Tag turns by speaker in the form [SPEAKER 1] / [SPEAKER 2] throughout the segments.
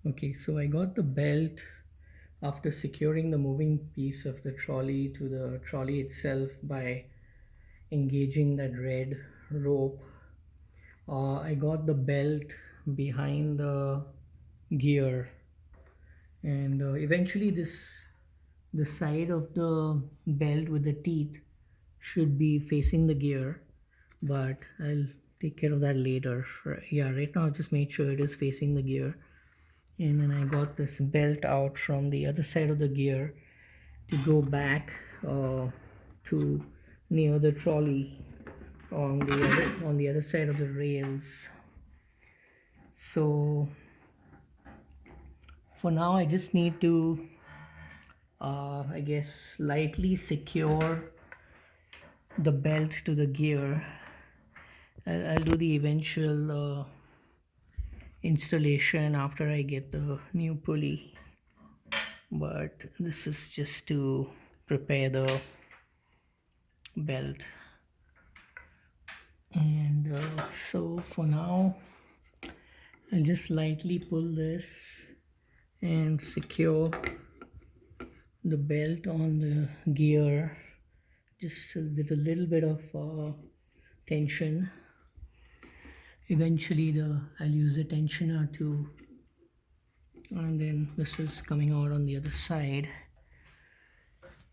[SPEAKER 1] Okay, so I got the belt after securing the moving piece of the trolley to the trolley itself by engaging that red rope. I got the belt behind the gear, and eventually the side of the belt with the teeth should be facing the gear, but I'll take care of that later. Yeah, right now I just made sure it is facing the gear, and then I got this belt out from the other side of the gear to go back to near the trolley on the other side of the rails. So for now I just need to I guess lightly secure the belt to the gear. I'll do the eventual installation after I get the new pulley, but this is just to prepare the belt. And so for now I'll just lightly pull this and secure the belt on the gear just with a little bit of tension. Eventually I'll use the tensioner to, and then this is coming out on the other side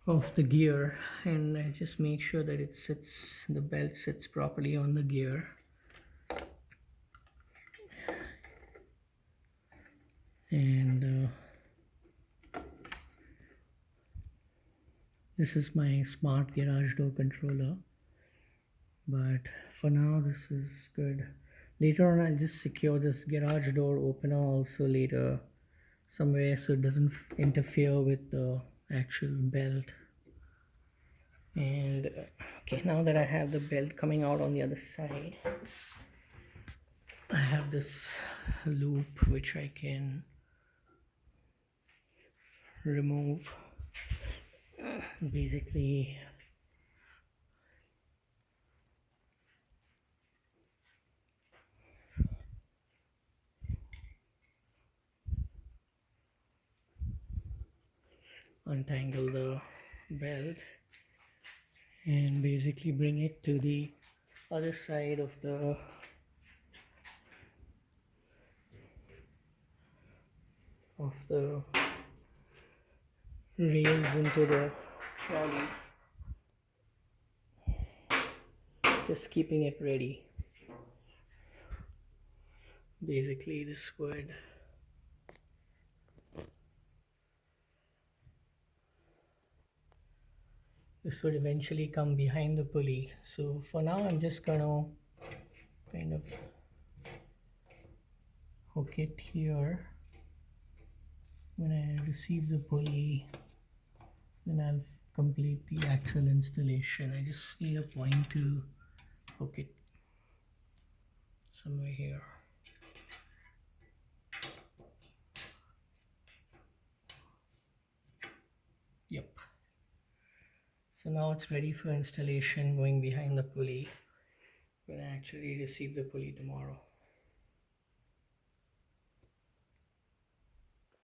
[SPEAKER 1] of the gear, and I just make sure that the belt sits properly on the gear. And this is my smart garage door controller, but for now this is good. Later on I'll just secure this garage door opener also later somewhere so it doesn't interfere with the actual belt. And okay, now that I have the belt coming out on the other side, I have this loop which I can remove. Basically untangle the belt and basically bring it to the other side of the rails into the trolley, just keeping it ready. Basically this would eventually come behind the pulley. So for now I'm just gonna kind of hook it here. When I receive the pulley, then I'll complete the actual installation. I just need a point to hook it somewhere here. Yep. So now it's ready for installation, going behind the pulley when I actually receive the pulley tomorrow.